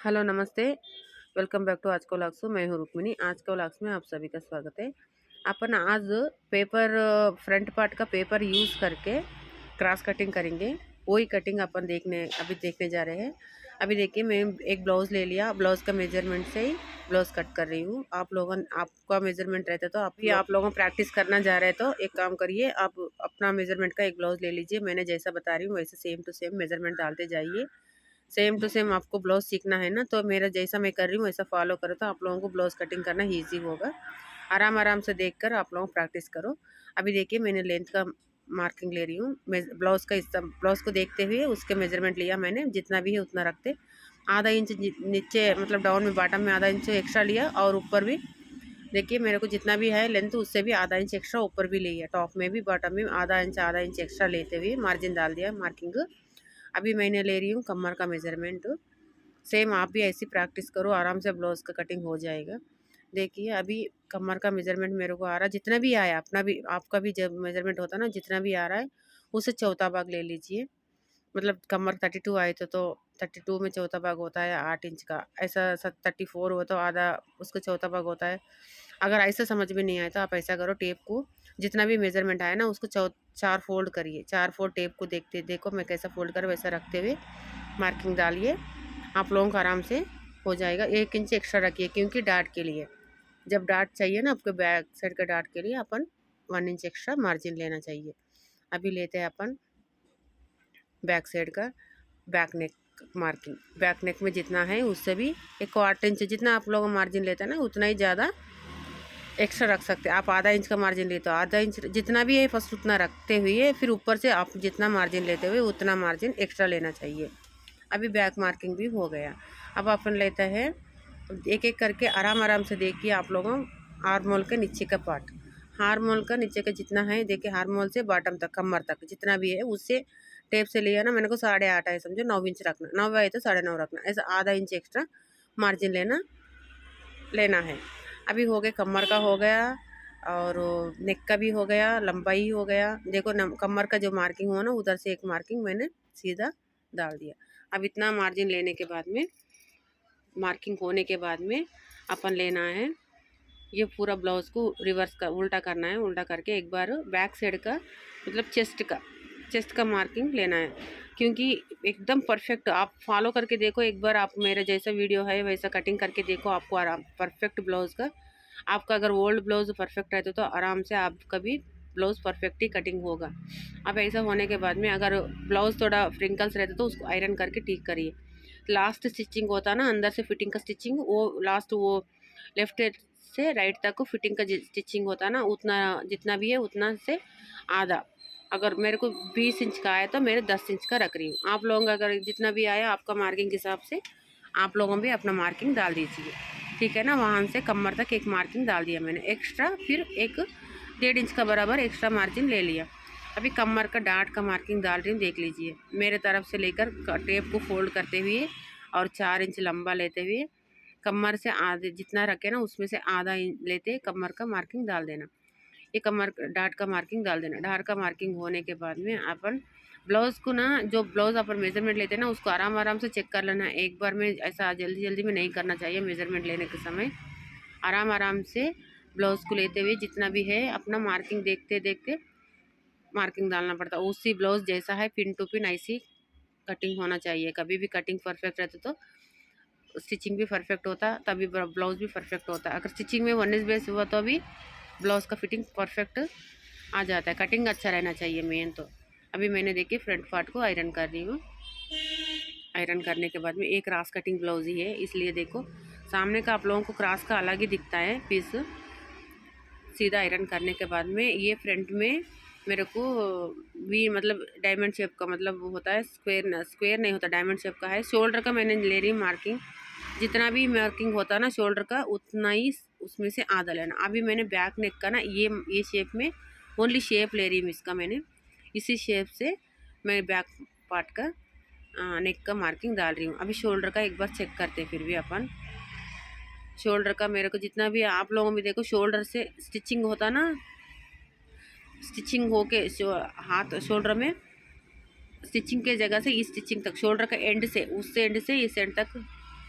Hello नमस्ते। Welcome back to आज को व्लॉग्स। मैं हूँ रुक्मिनी। आज के व्लॉग्स में आप सभी का स्वागत है। अपन आज पेपर फ्रंट पार्ट का पेपर यूज़ करके क्रॉस कटिंग करेंगे। वही कटिंग अपन देखने जा रहे हैं। अभी देखिए, मैं एक ब्लाउज़ ले लिया। ब्लाउज़ का मेजरमेंट से ही ब्लाउज़ कट कर रही हूँ। आपका मेजरमेंट रहता तो आप लोगों प्रैक्टिस करना जा रहे हैं तो एक काम करिए, आप अपना मेजरमेंट का एक ब्लाउज़ ले लीजिए। मैंने जैसा बता रही हूँ वैसे सेम टू सेम मेजरमेंट डालते जाइए। सेम टू सेम आपको ब्लाउज़ सीखना है ना, तो मेरा जैसा मैं कर रही हूँ वैसा फॉलो करो तो आप लोगों को ब्लाउज़ कटिंग करना ईजी होगा। आराम आराम से देखकर आप लोग प्रैक्टिस करो। अभी देखिए, मैंने लेंथ का मार्किंग ले रही हूँ। मैं ब्लाउज़ को देखते हुए उसके मेजरमेंट लिया मैंने। जितना भी है उतना रखते। आधा इंच नीचे मतलब डाउन में बॉटम में आधा इंच एक्स्ट्रा लिया, और ऊपर भी देखिए मेरे को जितना भी है लेंथ उससे भी आधा इंच एक्स्ट्रा ऊपर भी लिया। टॉप में भी बॉटम में आधा इंच एक्स्ट्रा लेते हुए मार्जिन डाल दिया मार्किंग। अभी मैंने ले रही हूँ कमर का मेजरमेंट। सेम आप भी ऐसी प्रैक्टिस करो, आराम से ब्लाउज़ का कटिंग हो जाएगा। देखिए, अभी कमर का मेजरमेंट मेरे को आ रहा है। जितना भी आया अपना भी आपका भी जब मेजरमेंट होता है ना, जितना भी आ रहा है उससे चौथा भाग ले लीजिए। मतलब कमर 32 आए तो 32 में चौथा भाग होता है 8 इंच का। ऐसा 34 हो तो आधा उसका चौथा भाग होता है। अगर ऐसा समझ में नहीं आया तो आप ऐसा करो, टेप को जितना भी मेजरमेंट आया ना उसको 4 फोल्ड करिए। 4 फोल्ड टेप को देखो मैं कैसा फोल्ड कर वैसा रखते हुए मार्किंग डालिए। आप लोगों को आराम से हो जाएगा। 1 इंच एक्स्ट्रा रखिए क्योंकि डार्ट के लिए, जब डार्ट चाहिए ना आपको बैक साइड का डार्ट के लिए अपन 1 इंच एक्स्ट्रा मार्जिन लेना चाहिए। अभी लेते हैं अपन बैक साइड का back neck marking. Back neck में जितना है उससे भी 1/4 इंच जितना आप लोग मार्जिन लेते हैं ना उतना ही ज़्यादा एक्स्ट्रा रख सकते हैं। आप आधा इंच का मार्जिन लेते हो, आधा इंच जितना भी है फर्स्ट उतना रखते हुए फिर ऊपर से आप जितना मार्जिन लेते हुए उतना मार्जिन एक्स्ट्रा लेना चाहिए। अभी बैक मार्किंग भी हो गया। अब अपन लेते हैं एक एक करके, आराम आराम से देखिए आप लोगों। हार्मोल के नीचे का पार्ट, हार्मोल का नीचे का जितना है देखिए, हार्मोल से बॉटम तक कमर तक जितना भी है उससे टेप से लिया ना मैंने को 8.5 है समझो। 9 इंच रखना, 9 है तो 9.5 रखना। ऐसा आधा इंच एक्स्ट्रा मार्जिन लेना है। अभी हो गए, कमर का हो गया और नेक का भी हो गया, लंबाई हो गया। देखो कमर का जो मार्किंग हो ना उधर से एक मार्किंग मैंने सीधा डाल दिया। अब इतना मार्जिन लेने के बाद में, मार्किंग होने के बाद में अपन लेना है ये पूरा ब्लाउज़ को रिवर्स का उल्टा करना है। उल्टा करके एक बार बैक साइड का मतलब चेस्ट का मार्किंग लेना है। क्योंकि एकदम परफेक्ट आप फॉलो करके देखो एक बार, आप मेरा जैसा वीडियो है वैसा कटिंग करके देखो, आपको आराम परफेक्ट ब्लाउज़ का। आपका अगर ओल्ड ब्लाउज परफेक्ट रहता तो आराम से आपका भी ब्लाउज़ परफेक्ट ही कटिंग होगा। अब ऐसा होने के बाद में अगर ब्लाउज़ थोड़ा फ्रिंकल्स रहते तो उसको आयरन करके ठीक करिए। लास्ट स्टिचिंग होता है ना अंदर से फिटिंग का स्टिचिंग, वो लास्ट वो लेफ्ट से राइट तक को फिटिंग का स्टिचिंग होता है ना, उतना जितना भी है उतना से आधा। अगर मेरे को 20 इंच का आया तो मेरे 10 इंच का रख रही हूँ। आप लोग अगर जितना भी आया आपका मार्किंग के हिसाब से आप लोगों भी अपना मार्किंग डाल दीजिए, ठीक है ना। वहाँ से कमर तक एक मार्किंग डाल दिया मैंने एक्स्ट्रा, फिर एक 1.5 इंच का बराबर एक्स्ट्रा मार्जिन ले लिया। अभी कमर का डार्ट का मार्किंग डाल रही हूँ, देख लीजिए। मेरे तरफ से लेकर टेप को फोल्ड करते हुए और 4 इंच लंबा लेते हुए कमर से आधे जितना रखे ना उसमें से आधा इंच लेते कमर का मार्किंग डाल देना। ये कमर डार्ट का मार्किंग डाल देना। डार्ट का मार्किंग होने के बाद में अपन ब्लाउज़ को ना, जो ब्लाउज़ अपन मेजरमेंट लेते हैं ना उसको आराम आराम से चेक कर लेना। एक बार में ऐसा जल्दी जल्दी में नहीं करना चाहिए। मेजरमेंट लेने के समय आराम आराम से ब्लाउज़ को लेते हुए जितना भी है अपना मार्किंग देखते देखते मार्किंग डालना पड़ता है। उसी ब्लाउज़ जैसा है पिन टू पिन ऐसी कटिंग होना चाहिए। कभी भी कटिंग परफेक्ट रहती तो स्टिचिंग भी परफेक्ट होता, तभी ब्लाउज़ भी परफेक्ट होता। अगर स्टिचिंग में 19 बेस हुआ तो भी ब्लाउज़ का फिटिंग परफेक्ट आ जाता है। कटिंग अच्छा रहना चाहिए मेन तो। अभी मैंने देखिए फ्रंट पार्ट को आयरन कर रही हूँ। आयरन करने के बाद में एक क्रॉस कटिंग ब्लाउज़ ही है, इसलिए देखो सामने का आप लोगों को क्रॉस का अलग ही दिखता है पीस। सीधा आयरन करने के बाद में ये फ्रंट में मेरे को वी मतलब डायमंड शेप का मतलब होता है, स्क्वायर नहीं होता, डायमंड शेप का है। शोल्डर का मैंने ले रही मार्किंग। जितना भी मार्किंग होता है ना शोल्डर का उतना ही उसमें से आधा लेना। अभी मैंने बैक नेक का ना ये शेप में ओनली शेप ले रही हूँ इसका। मैंने इसी शेप से मैं बैक पार्ट का नेक का मार्किंग डाल रही हूँ। अभी शोल्डर का एक बार चेक करते हैं फिर भी अपन। शोल्डर का मेरे को जितना भी आप लोगों में देखो शोल्डर से स्टिचिंग होता ना, स्टिचिंग होके हाथ शोल्डर में स्टिचिंग के जगह से इस स्टिचिंग तक, शोल्डर का एंड से उस एंड से इस एंड तक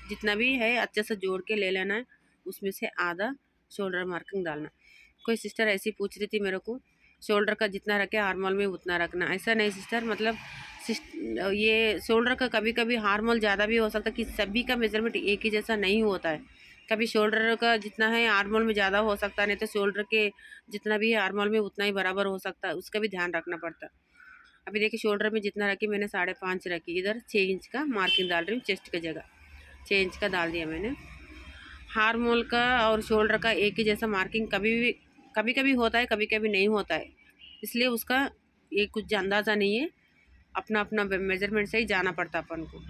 जितना भी है अच्छे से जोड़ के ले लेना है। उसमें से आधा शोल्डर मार्किंग डालना। कोई सिस्टर ऐसी पूछ रही थी मेरे को, शोल्डर का जितना रखे हार्मोल में उतना रखना। ऐसा नहीं सिस्टर, मतलब ये शोल्डर का कभी कभी हार्मोल ज़्यादा भी हो सकता है कि सभी का मेजरमेंट एक ही जैसा नहीं होता है। कभी शोल्डर का जितना है आर्मोल में ज़्यादा हो सकता है, नहीं तो शोल्डर के जितना भी है आर्मोल में उतना ही बराबर हो सकता है, उसका भी ध्यान रखना पड़ता है। अभी देखिए शोल्डर में जितना रखी मैंने 5.5 रखी, इधर 6 इंच का मार्किंग डाल रही हूँ। चेस्ट की जगह 6 इंच का डाल दिया मैंने। हार्मोल का और शोल्डर का एक ही जैसा मार्किंग कभी कभी होता है, कभी कभी नहीं होता है, इसलिए उसका ये कुछ अंदाज़ा नहीं है। अपना अपना मेजरमेंट से ही जाना पड़ता अपन को।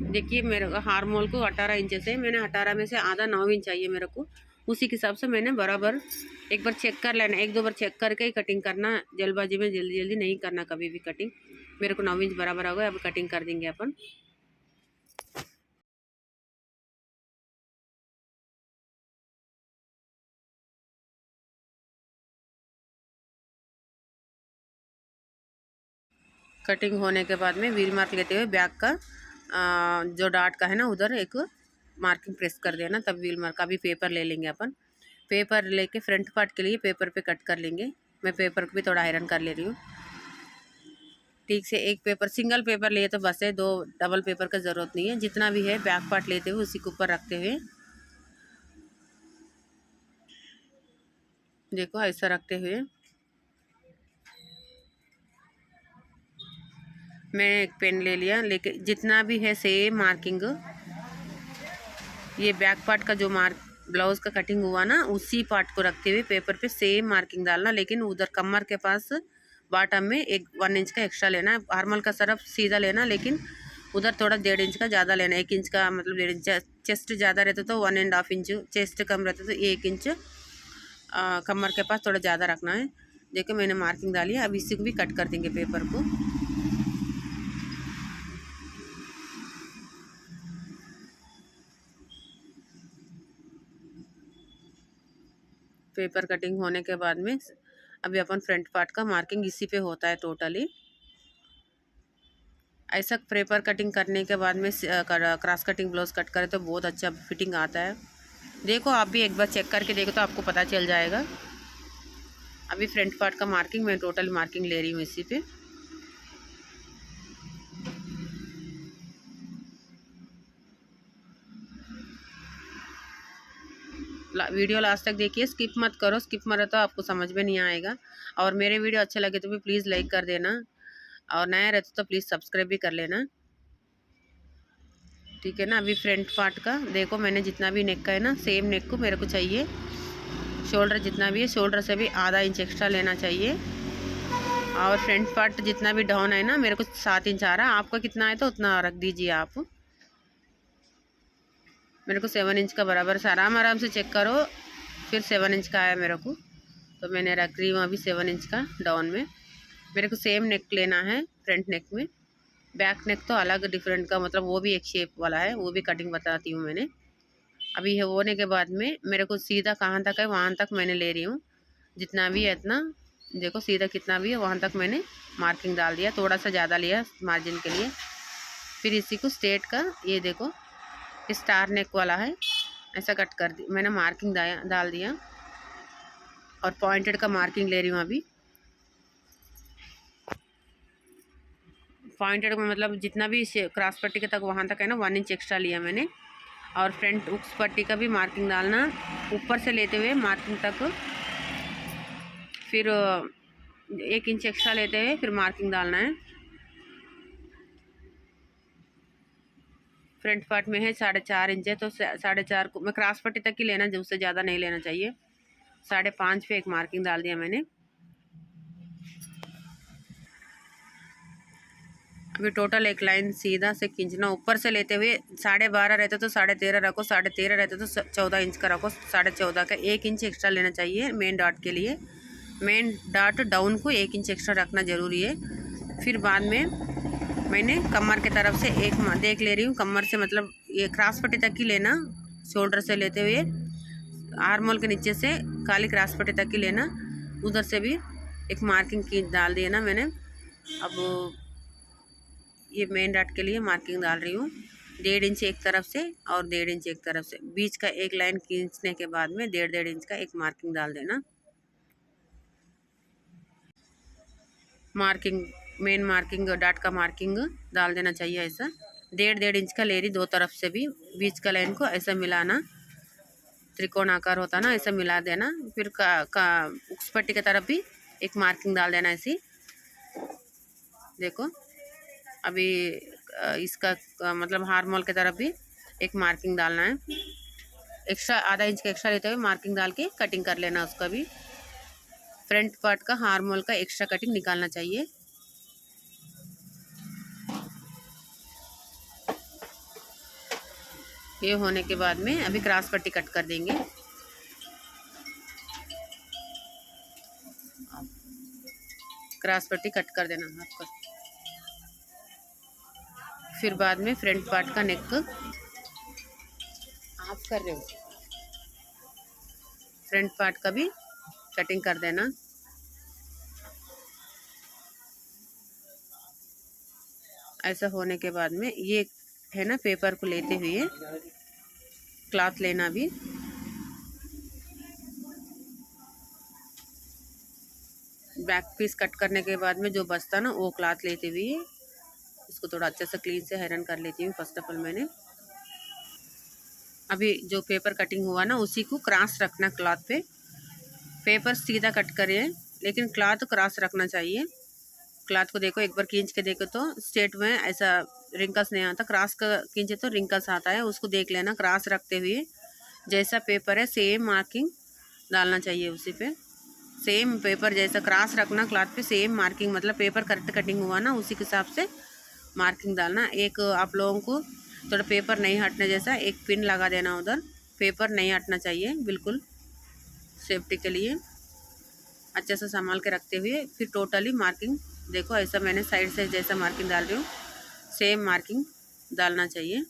देखिए मेरे हार्मोल को 18 इंच से मैंने 18 में से आधा 9 इंच चाहिए मेरे को, उसी के हिसाब से मैंने बराबर एक बार चेक कर लेना, 1-2 बार चेक करके ही कटिंग करना। जल्दबाजी में जल्दी जल्दी नहीं करना कभी भी कटिंग। मेरे को 9 इंच बराबर हो गया, अब कटिंग कर देंगे अपन। कटिंग होने के बाद में व्हील मार्क लेते हुए बैक का जो डाट का है ना उधर एक मार्किंग प्रेस कर देना, तब व्हील मार्क। अभी पेपर ले लेंगे अपन। पेपर लेके फ्रंट पार्ट के लिए पेपर पे कट कर लेंगे। मैं पेपर को भी थोड़ा आयरन कर ले रही हूँ ठीक से। एक पेपर सिंगल पेपर लिए तो बस है, 2 डबल पेपर का ज़रूरत नहीं है। जितना भी है बैक पार्ट लेते हुए उसी के ऊपर रखते हुए देखो ऐसा रखते हुए मैं एक पेन ले लिया। लेकिन जितना भी है सेम मार्किंग, ये बैक पार्ट का जो ब्लाउज का कटिंग हुआ ना उसी पार्ट को रखते हुए पेपर पे सेम मार्किंग डालना। लेकिन उधर कमर के पास बॉटम में 1 इंच का एक्स्ट्रा लेना है। हार्मल का सरफ सीधा लेना, लेकिन उधर थोड़ा 1.5 इंच का ज़्यादा लेना। 1 इंच का मतलब 1.5 इंच। चेस्ट ज़्यादा रहता तो 1.5 इंच, चेस्ट कम रहता तो 1 इंच कमर के पास थोड़ा ज़्यादा रखना है। देखो मैंने मार्किंग डाली है। अब इसी को भी कट कर देंगे पेपर को। पेपर कटिंग होने के बाद में अभी अपन फ्रंट पार्ट का मार्किंग इसी पे होता है टोटली। ऐसा पेपर कटिंग करने के बाद में क्रॉस कटिंग ब्लाउज कट करें तो बहुत अच्छा फिटिंग आता है। देखो आप भी एक बार चेक करके देखो तो आपको पता चल जाएगा। अभी फ्रंट पार्ट का मार्किंग मैं टोटल मार्किंग ले रही हूँ इसी पे। वीडियो लास्ट तक देखिए, स्किप मत करो। स्किप मत तो आपको समझ में नहीं आएगा। और मेरे वीडियो अच्छा लगे तो भी प्लीज़ लाइक कर देना, और नया रहते तो प्लीज़ सब्सक्राइब भी कर लेना, ठीक है ना। अभी फ्रंट पार्ट का देखो मैंने जितना भी नेक का है ना सेम नेक को मेरे को चाहिए। शोल्डर जितना भी है शोल्डर से भी आधा इंच एक्स्ट्रा लेना चाहिए। और फ्रंट पार्ट जितना भी डाउन है ना मेरे को 7 इंच आ रहा है। आपका कितना है तो उतना रख दीजिए आप। मेरे को 7 इंच का बराबर से आराम से चेक करो। फिर 7 इंच का आया मेरे को, तो मैंने रख रही हूँ अभी 7 इंच का डाउन में। मेरे को सेम नेक लेना है फ्रंट नेक में। बैक नेक तो अलग डिफरेंट का, मतलब वो भी एक शेप वाला है, वो भी कटिंग बताती हूँ मैंने। अभी ये होने के बाद में मेरे को सीधा कहाँ तक है वहाँ तक मैंने ले रही हूँ। जितना भी है इतना देखो, सीधा कितना भी है वहाँ तक मैंने मार्किंग डाल दिया। थोड़ा सा ज़्यादा लिया मार्जिन के लिए। फिर इसी को स्ट्रेट का ये देखो स्टार नेक वाला है, ऐसा कट कर दी मैंने। मार्किंग डाल दिया और पॉइंटेड का मार्किंग ले रही हूँ अभी। पॉइंटेड का मतलब जितना भी क्रॉस पट्टी के तक वहाँ तक है ना 1 इंच एक्स्ट्रा लिया मैंने। और फ्रंट उस पट्टी का भी मार्किंग डालना, ऊपर से लेते हुए मार्किंग तक। फिर 1 इंच एक्स्ट्रा लेते हुए फिर मार्किंग डालना है। फ्रंट पार्ट में है 4.5 इंच है, तो 4.5 को मैं क्रॉस पट्टी तक ही लेना, जो उससे ज़्यादा नहीं लेना चाहिए। 5.5 पे एक मार्किंग डाल दिया मैंने। अभी टोटल एक लाइन सीधा से खींचना, ऊपर से लेते हुए 12.5 रहते तो 13.5 रखो, 13.5 रहते तो 14 इंच का रखो। 14.5 का 1 इंच एक्स्ट्रा लेना चाहिए मेन डॉट के लिए। मेन डॉट डाउन को 1 इंच एक्स्ट्रा रखना ज़रूरी है। फिर बाद में मैंने कमर के तरफ से एक देख ले रही हूँ। कमर से मतलब ये क्रॉस पट्टी तक ही लेना, शोल्डर से लेते हुए आर्मोल के नीचे से खाली क्रॉस पट्टी तक ही लेना। उधर से भी एक मार्किंग की डाल दिया ना मैंने। अब ये मेन डॉट के लिए मार्किंग डाल रही हूँ। 1.5 इंच एक तरफ से और 1.5 इंच एक तरफ से, बीच का एक लाइन खींचने के बाद में 1.5 इंच का एक मार्किंग डाल देना। मार्किंग, मेन मार्किंग, डाट का मार्किंग डाल देना चाहिए ऐसा। 1.5 इंच का लेरी दो तरफ से भी, बीच का लाइन को ऐसा मिलाना, त्रिकोण आकार होता ना, ऐसा मिला देना। फिर उस पट्टी की तरफ भी एक मार्किंग डाल देना ऐसी। देखो अभी इसका मतलब हार्मोल की तरफ भी एक मार्किंग डालना है। एक्स्ट्रा आधा इंच का एक्स्ट्रा लेते हुए मार्किंग डाल के कटिंग कर लेना उसका भी। फ्रंट पार्ट का हार्मोल का एक्स्ट्रा कटिंग निकालना चाहिए। ये होने के बाद में अभी क्रॉस पट्टी कट कर देंगे। क्रॉस पट्टी कट कर देना आपका। फिर बाद में फ्रंट पार्ट का नेक ऑफ कर रहे हो, फ्रंट पार्ट का भी कटिंग कर देना। ऐसा होने के बाद में ये है ना, पेपर को लेते हुए क्लॉथ लेना भी। बैक पीस कट करने के बाद में जो बचता ना वो क्लॉथ लेते हुए इसको थोड़ा अच्छे से क्लीन से आयरन कर लेती हूँ। फर्स्ट ऑफ ऑल मैंने अभी जो पेपर कटिंग हुआ ना उसी को क्रॉस रखना क्लॉथ पे। पेपर सीधा कट करिए लेकिन क्लॉथ क्रॉस रखना चाहिए। क्लॉथ को देखो, एक बार खींच के देखो तो स्ट्रेट में ऐसा रिंकल्स नहीं आता, क्रॉस का खींचे तो रिंकल्स आता है, उसको देख लेना। क्रॉस रखते हुए जैसा पेपर है सेम मार्किंग डालना चाहिए उसी पे। सेम पेपर जैसा क्रॉस रखना क्लॉथ पे, सेम मार्किंग, मतलब पेपर करेक्ट कटिंग हुआ ना उसी के हिसाब से मार्किंग डालना। एक आप लोगों को थोड़ा पेपर नहीं हटने जैसा एक पिन लगा देना उधर, पेपर नहीं हटना चाहिए बिल्कुल, सेफ्टी के लिए अच्छे से संभाल के रखते हुए। फिर टोटली मार्किंग देखो, ऐसा मैंने साइड से जैसा मार्किंग डाल रही हूँ सेम मार्किंग डालना चाहिए।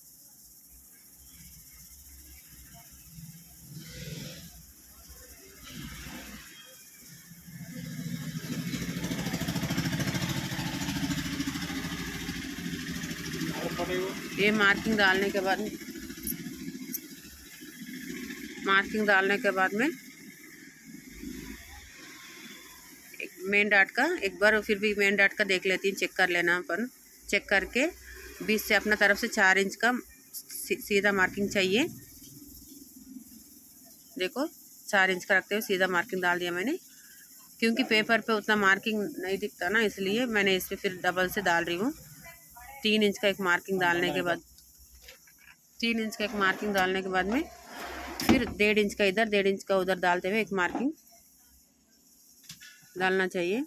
ये मार्किंग डालने के बाद में मेन डाट का एक बार फिर भी मेन डाट का देख लेती हूँ, चेक कर लेना अपन। चेक करके बीच से अपना तरफ से 4 इंच का सीधा मार्किंग चाहिए। देखो 4 इंच का रखते हुए सीधा मार्किंग डाल दिया मैंने, क्योंकि पेपर पे उतना मार्किंग नहीं दिखता ना, इसलिए मैंने इस पर फिर डबल से डाल रही हूँ। 3 इंच का एक मार्किंग डालने के बाद 3 इंच का एक मार्किंग डालने के बाद में फिर 1.5 इंच का इधर 1.5 इंच का उधर डालते हुए एक मार्किंग डालना चाहिए।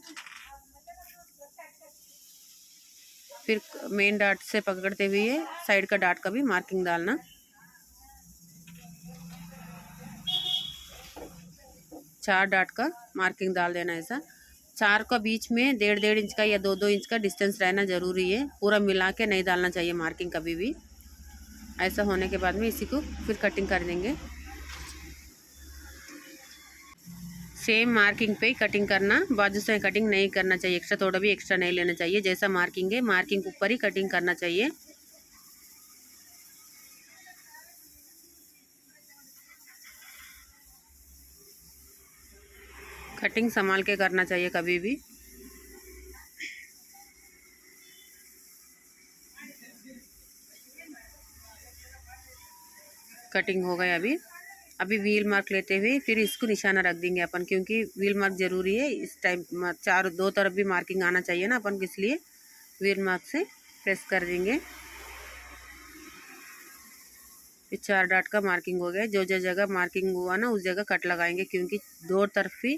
फिर मेन डाट से पकड़ते हुए साइड का डाट का भी मार्किंग डालना। चार डाट का मार्किंग डाल देना ऐसा। 4 का बीच में 1.5 इंच का या 2-2 इंच का डिस्टेंस रहना ज़रूरी है, पूरा मिला के नहीं डालना चाहिए मार्किंग कभी भी। ऐसा होने के बाद में इसी को फिर कटिंग कर देंगे। सेम मार्किंग पे ही कटिंग करना, बाजू से कटिंग नहीं करना चाहिए, एक्स्ट्रा थोड़ा भी एक्स्ट्रा नहीं लेना चाहिए। जैसा मार्किंग है मार्किंग के ऊपर ही कटिंग करना चाहिए। कटिंग संभाल के करना चाहिए कभी भी। कटिंग हो गया। अभी व्हील मार्क लेते हुए फिर इसको निशाना रख देंगे अपन, क्योंकि व्हील मार्क ज़रूरी है इस टाइम। दो तरफ भी मार्किंग आना चाहिए ना अपन, इसलिए व्हील मार्क से प्रेस कर देंगे। फिर 4 डाट का मार्किंग हो गया। जो जो जगह मार्किंग हुआ ना उस जगह कट लगाएंगे, क्योंकि दो तरफ भी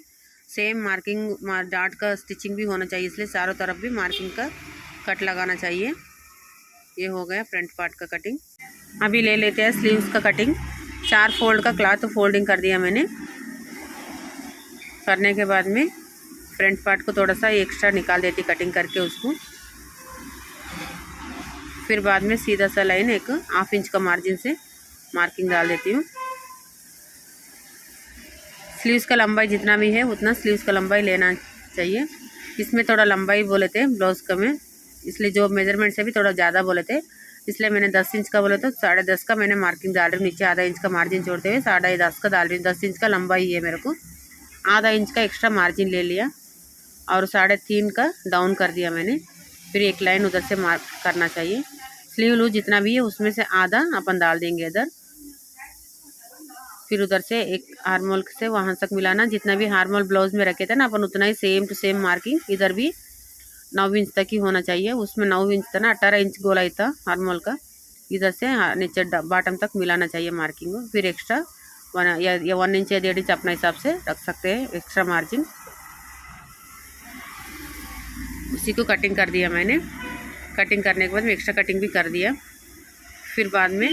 सेम मार्किंग डाट का स्टिचिंग भी होना चाहिए, इसलिए चारों तरफ भी मार्किंग का कट लगाना चाहिए। ये हो गया फ्रंट पार्ट का कटिंग। अभी ले लेते हैं स्लीव्स का कटिंग। 4 फोल्ड का क्लॉथ फोल्डिंग कर दिया मैंने। करने के बाद में फ्रंट पार्ट को थोड़ा सा एक्स्ट्रा निकाल देती कटिंग करके उसको। फिर बाद में सीधा सा लाइन एक 1/2 इंच का मार्जिन से मार्किंग डाल देती हूँ। स्लीव्स का लंबाई जितना भी है उतना स्लीव्स का लंबाई लेना चाहिए। इसमें थोड़ा लंबाई बोले थे ब्लाउज़ का में, इसलिए जो मेजरमेंट से भी थोड़ा ज़्यादा बोले थे। इसलिए मैंने 10 इंच का बोला तो 10.5 का मैंने मार्किंग डाल रही हूँ। नीचे आधा इंच का मार्जिन छोड़ते हुए 10.5 का डाल रही हूँ। 10 इंच का लंबाई है मेरे को, आधा इंच का एक्स्ट्रा मार्जिन ले लिया और 3.5 का डाउन कर दिया मैंने। फिर एक लाइन उधर से मार्क करना चाहिए। स्लीव लूज जितना भी है उसमें से आधा अपन डाल देंगे इधर। फिर उधर से एक हार्मोल से वहाँ तक मिलाना। जितना भी हार्मोल ब्लाउज में रखे थे ना अपन, उतना ही सेम टू सेम मार्किंग इधर भी 9 इंच तक ही होना चाहिए। उसमें 9 इंच था ना, 18 इंच गोलाई था हार्मोल का। इधर से नीचे बॉटम तक मिलाना चाहिए मार्किंग को। फिर एक्स्ट्रा 1 इंच या 1.5 इंच अपने हिसाब से रख सकते हैं एक्स्ट्रा मार्जिन। उसी को कटिंग कर दिया मैंने। कटिंग करने के बाद में एक्स्ट्रा कटिंग भी कर दिया। फिर बाद में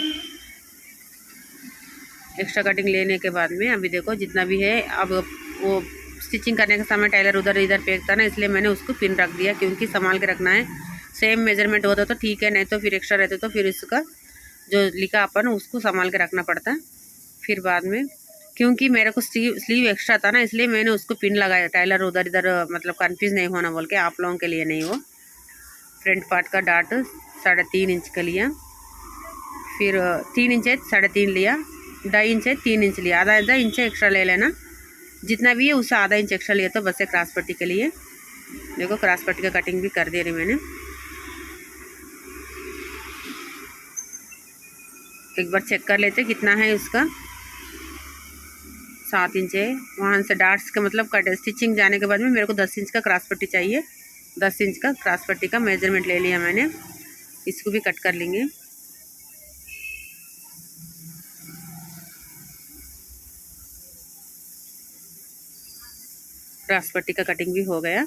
एक्स्ट्रा कटिंग लेने के बाद में अभी देखो जितना भी है, अब वो स्टिचिंग करने के समय टेलर उधर इधर फेंकता ना, इसलिए मैंने उसको पिन रख दिया, क्योंकि संभाल के रखना है। सेम मेजरमेंट होता तो ठीक है, नहीं तो फिर एक्स्ट्रा रहते तो फिर इसका जो लिखा अपन उसको संभाल के रखना पड़ता है। फिर बाद में क्योंकि मेरे को स्लीव एक्स्ट्रा था ना, इसलिए मैंने उसको पिन लगाया। टेलर उधर इधर मतलब कन्फ्यूज़ नहीं होना बोल के, आप लोगों के लिए नहीं। वो फ्रंट पार्ट का डाट 3.5 इंच का लिया, फिर 3 इंच है 3.5 लिया, 2.5 इंच है 3 इंच लिया, आधा इंच एक्स्ट्रा ले लेना। जितना भी है उससे आधा इंच एक्स्ट्रा लिया तो बस है क्रॉस पट्टी के लिए। देखो क्रॉस पट्टी का कटिंग भी कर दे रही मैंने। एक बार चेक कर लेते कितना है उसका। 7 इंच है। वहाँ से डाट्स का मतलब कट स्टिचिंग जाने के बाद में मेरे को 10 इंच का क्रॉस पट्टी चाहिए। 10 इंच का क्रॉस पट्टी का मेजरमेंट ले लिया मैंने। इसको भी कट कर लेंगे। क्रॉस पट्टी का कटिंग भी हो गया।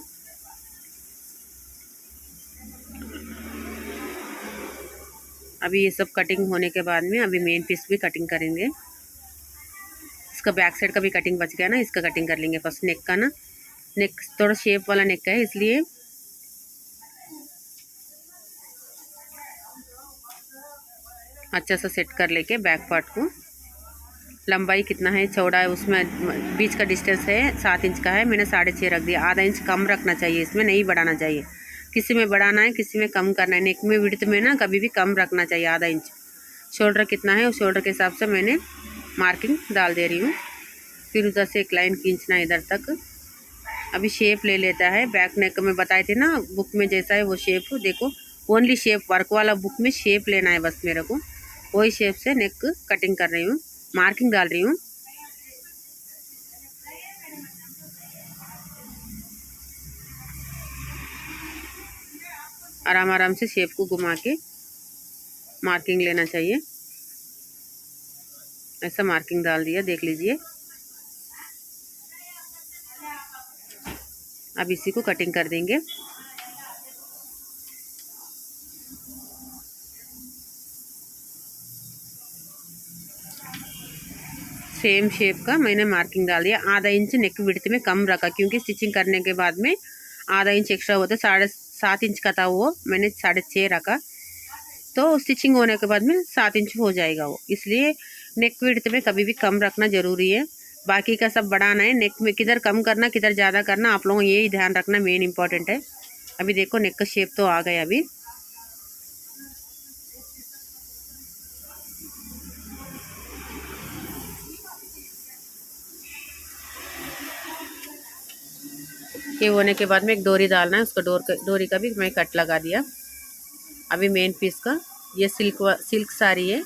अभी ये सब कटिंग होने के बाद में अभी मेन पीस भी कटिंग करेंगे। इसका बैक साइड का भी कटिंग बच गया ना, इसका कटिंग कर लेंगे। फर्स्ट नेक का ना, नेक थोड़ा शेप वाला नेक का है, इसलिए अच्छा सा सेट कर लेके बैक पार्ट को। लंबाई कितना है, चौड़ा है, उसमें बीच का डिस्टेंस है 7 इंच का है, मैंने 6.5 रख दिया। आधा इंच कम रखना चाहिए, इसमें नहीं बढ़ाना चाहिए। किसी में बढ़ाना है, किसी में कम करना है। नेक में विड्थ में ना कभी भी कम रखना चाहिए, आधा इंच। शोल्डर कितना है उस शोल्डर के हिसाब से मैंने मार्किंग डाल दे रही हूँ। फिर उधर से एक लाइन खींचना इधर तक। अभी शेप ले लेता है। बैक नेक में बताए थे ना बुक में जैसा है वो शेप, देखो ओनली शेप वर्क वाला बुक में शेप लेना है बस मेरे को। वही शेप से नेक कटिंग कर रही हूँ, मार्किंग डाल रही हूँ। आराम आराम से शेप को घुमा के मार्किंग लेना चाहिए। ऐसा मार्किंग डाल दिया, देख लीजिए। अब इसी को कटिंग कर देंगे। सेम शेप का मैंने मार्किंग डाल दिया। आधा इंच नेक विड्थ में कम रखा, क्योंकि स्टिचिंग करने के बाद में आधा इंच एक्स्ट्रा होता है। 7.5 इंच का था वो, मैंने 6.5 रखा, तो स्टिचिंग होने के बाद में 7 इंच हो जाएगा वो। इसलिए नेक विड्थ में कभी भी कम रखना ज़रूरी है। बाकी का सब बढ़ाना है, नेक में किधर कम करना किधर ज़्यादा करना आप लोगों को यही ध्यान रखना, मेन इंपॉर्टेंट है। अभी देखो नेक का शेप तो आ गया। अभी ये होने के बाद में एक डोरी डालना है, उसका डोरी का भी मैं कट लगा दिया। अभी मेन पीस का ये सिल्क साड़ी है।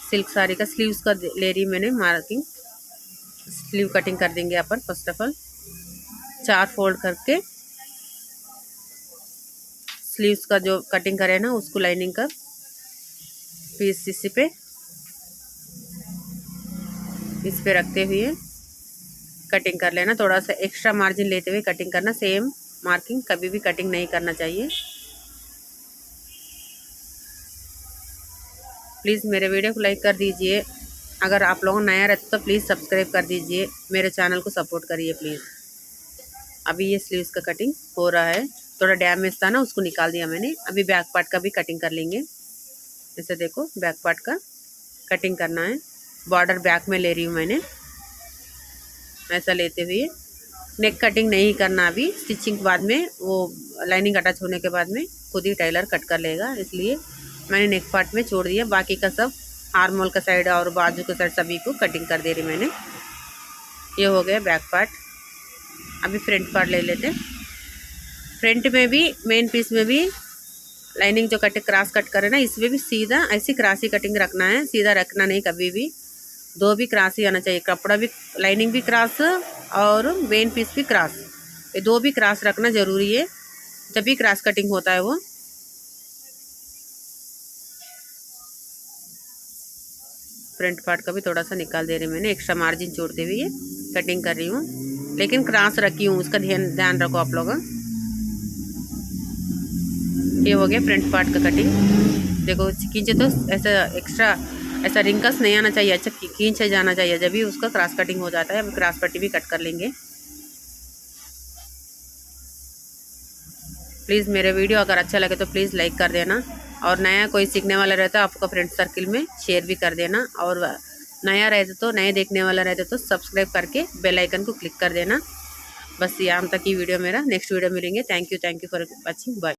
सिल्क साड़ी का स्लीव्स का ले रही मैंने मार्किंग। स्लीव कटिंग कर देंगे अपन। फर्स्ट ऑफ ऑल 4 फोल्ड करके स्लीव्स का जो कटिंग करे ना उसको लाइनिंग का पीस इस पे रखते हुए कटिंग कर लेना। थोड़ा सा एक्स्ट्रा मार्जिन लेते हुए कटिंग करना। सेम मार्किंग कभी भी कटिंग नहीं करना चाहिए। प्लीज़ मेरे वीडियो को लाइक कर दीजिए। अगर आप लोग नया रहते तो प्लीज़ सब्सक्राइब कर दीजिए, मेरे चैनल को सपोर्ट करिए प्लीज़। अभी ये स्लीव्स का कटिंग हो रहा है। थोड़ा डैमेज था ना, उसको निकाल दिया मैंने। अभी बैक पार्ट का भी कटिंग कर लेंगे। जैसे देखो बैक पार्ट का कटिंग करना है। बॉर्डर बैक में ले रही हूँ मैंने, ऐसा लेते हुए। नेक कटिंग नहीं करना अभी, स्टिचिंग के बाद में वो लाइनिंग अटैच होने के बाद में खुद ही टेलर कट कर लेगा, इसलिए मैंने नेक पार्ट में छोड़ दिया, बाकी का सब आर्मोल का साइड और बाजू का साइड सभी को कटिंग कर दे रही मैंने। ये हो गया बैक पार्ट। अभी फ्रंट पार्ट ले लेते। फ्रंट में भी मेन पीस में भी लाइनिंग जो क्रॉस कट करे ना, इसमें भी सीधा ऐसी क्रॉस ही कटिंग रखना है, सीधा रखना नहीं कभी भी। दो भी क्रॉस ही आना चाहिए, कपड़ा भी लाइनिंग भी क्रॉस और मेन पीस भी क्रॉस, ये दो भी क्रॉस रखना ज़रूरी है, जब भी क्रॉस कटिंग होता है वो। फ्रंट पार्ट का भी थोड़ा सा निकाल दे रही मैंने, एक्स्ट्रा मार्जिन छोड़ते हुए कटिंग कर रही हूँ, लेकिन क्रॉस रखी हूँ, उसका ध्यान रखो आप लोग। ये हो गया फ्रंट पार्ट का कटिंग। देखो खींचे तो ऐसा एक्स्ट्रा ऐसा रिंकल्स नहीं आना चाहिए, अच्छा खींचा जाना चाहिए, जब भी उसका क्रॉस कटिंग हो जाता है। अब क्रॉस पट्टी भी कट कर लेंगे। प्लीज़ मेरे वीडियो अगर अच्छा लगे तो प्लीज़ लाइक कर देना, और नया कोई सीखने वाला रहता है आपका फ्रेंड सर्किल में शेयर भी कर देना, और नया रहते तो नए देखने वाला रहते तो सब्सक्राइब करके बेल आइकन को क्लिक कर देना। बस यहाँ तक ही वीडियो मेरा, नेक्स्ट वीडियो मिलेंगे। Thank you for watching, bye.